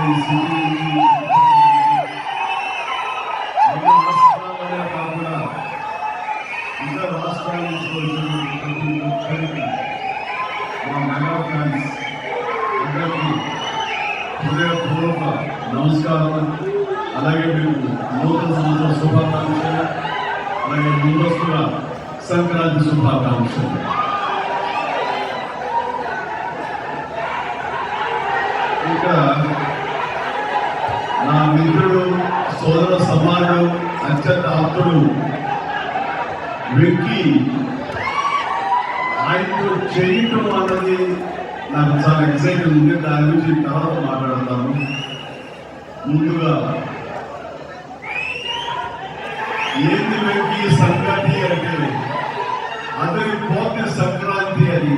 ఈ సిటీ రాష్ట్రాలనే కాకుండా ఇతర రాష్ట్రాల నుంచి వచ్చిన ప్రతి ఒక్కరికి మా మెగా ఫ్యాన్స్ అందరికీ హృదయపూర్వక నమస్కారం. అలాగే మీకు నూతన సంవత్సర శుభాకాంక్షలు, అలాగే ముందస్తుగా సంక్రాంతి శుభాకాంక్షలు. ఇంకా నా మిత్రుడు, సోదర సమానుడు, అత్యంత ఆప్తుడు వెక్కి ఆయనతో చేయటం అన్నది నాకు చాలా ఎక్సైటింగ్ ఉంది. దాని గురించి తర్వాత మాట్లాడతాను. ముందుగా ఏంది వెక్కి సంక్రాంతి అంటే అతని పోతే సంక్రాంతి అని,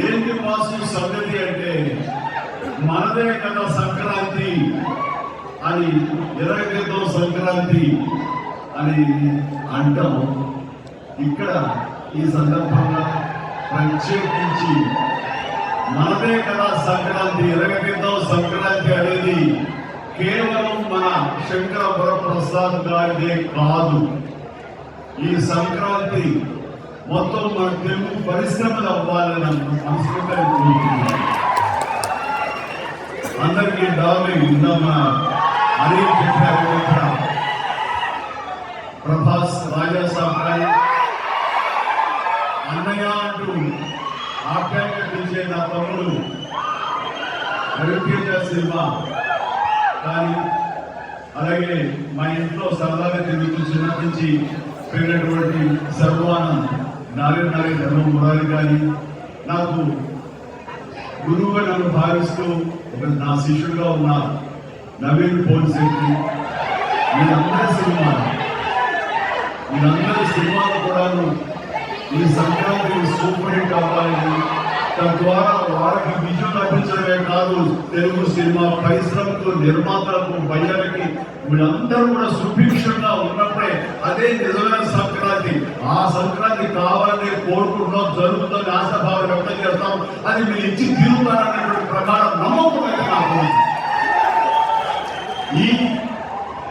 ఏంది మాసు సంగతి అంటే మనదే కదా సంక్రాంతి అని, 29వ సంక్రాంతి అని అంటాం. ఇక్కడ ఈ సందర్భంగా ప్రత్యేకించి మనదే కదా సంక్రాంతి, 29వ సంక్రాంతి అనేది కేవలం మన శంకర వరప్రసాద్ గారిదే కాదు. ఈ సంక్రాంతి మొత్తం మన తెలుగు పరిశ్రమలు అవ్వాలని మనస్ఫూర్తిగా కోరుకుంటున్నాను. అందరికీ డార్లింగ్ ఇందామా అనిల్ చెప్పారు, ప్రభాస్ రాజా సాబ్రాయ్ అన్నయ్య అంటూ ఆప్యాయంగా పిలిచే నా తమ్ముడు రవితేజ సినిమా కానీ, అలాగే మా ఇంట్లో సరదాగా తిరుగుతూ చిన్నప్పటి నుంచి పెరిగినటువంటి సర్వానంద్ నారాయణ ధర్మ మురారి కానీ, నాకు గురువుగా నన్ను భావిస్తూ ఒక నా శిష్యుడిగా ఉన్న నవీన్ పోన్శెట్టి, వీళ్ళందరి సినిమాలు కూడాను ఈ సంక్రాంతి సూపర్ హిట్ అవ్వాలని, తద్వారా వారికి విజయం లభించడమే కాదు, తెలుగు సినిమా పరిశ్రమకు, నిర్మాతలకు, బయ్యలకి వీళ్ళందరూ కూడా సుభిక్షంగా ఉన్నప్పుడే అదే నిజమైన సంక్రాంతి. ఆ సంక్రాంతి కావాలని కోరుకుంటున్నాం, జరుగుతుందని ఆశాభావం వ్యక్తం చేస్తాం. అది మీరు ఇచ్చి తీరుతారనేటువంటి ప్రకారం నమ్మకం అయితే నాకు. ఈ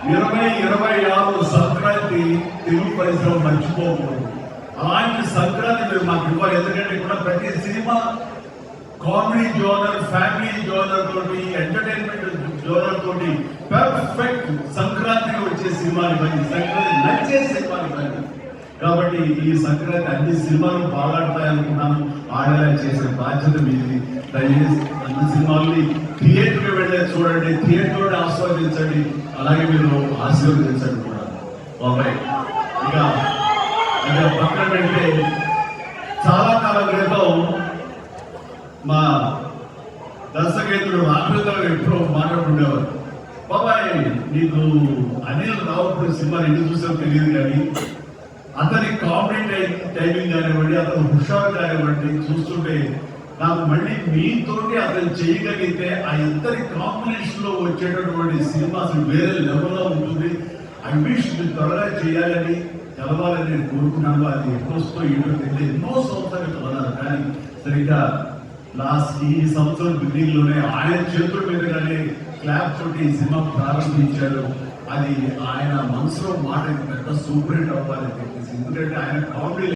2026 సంక్రాంతి తెలుగు పరిశ్రమ మర్చిపోకూడదు. అలాంటి సంక్రాంతి మీరు మాకు ఇవ్వాలి. ఎందుకంటే కూడా ప్రతి cinema comedy genre, family genre తోటి, ఎంటర్టైన్మెంట్ జోనర్ తోటి పర్ఫెక్ట్ సంక్రాంతికి వచ్చే సినిమాలు ఇవ్వండి, సంక్రాంతి నచ్చే సినిమాలు ఇవ్వండి. కాబట్టి ఈ సంక్రాంతి అన్ని సినిమాలు బాగాడతాయనుకున్నాను. ఆడేలా చేసే బాధ్యత మీది. దయచేసి అన్ని సినిమాల్ని థియేటర్కి వెళ్ళే చూడండి, థియేటర్లో ఆస్వాదించండి, అలాగే మీరు ఆశీర్వదించండి కూడా. బాబాయ్ ఇక పక్కన పెడితే చాలా కాలం క్రితం మా దర్శకేంద్రుడు ఆంధ్రలో ఎప్పుడో మాట్లాడుతుండేవారు, బాబాయ్ నీకు అనిల్ రావుపూడి సినిమా ఎందుకు చూసావు తెలియదు, కానీ అతని కామెడీ టైమింగ్ కానివ్వండి, అతను హుషారు కానివ్వండి చూస్తుంటే నాకు మళ్ళీ మీతోటి అతను చేయగలిగితే ఆ ఇద్దరి కాంబినేషన్ లో వచ్చేటటువంటి సినిమా అసలు వేరే లెవెల్లో ఉంటుంది. ఐ విష్ త్వరగా చేయాలని, తెలవాలని నేను కోరుకున్నాను. అది ఎప్పుడొస్తో ఏంటో తెలియదు, ఎన్నో సంవత్సరాలు చదవన్నారు. కానీ సరిగ్గా లాస్ట్ ఈ సంవత్సరం బిగినింగ్ లోనే ఆయన చేతుల మీదగానే క్లాప్ తోటి ఈ సినిమా ప్రారంభించారు. అది ఆయన మనసులో మాట పెద్ద సూపర్ హిట్ అవ్వాలని చెప్పేసి. ఎందుకంటే ఆయన కామెడీ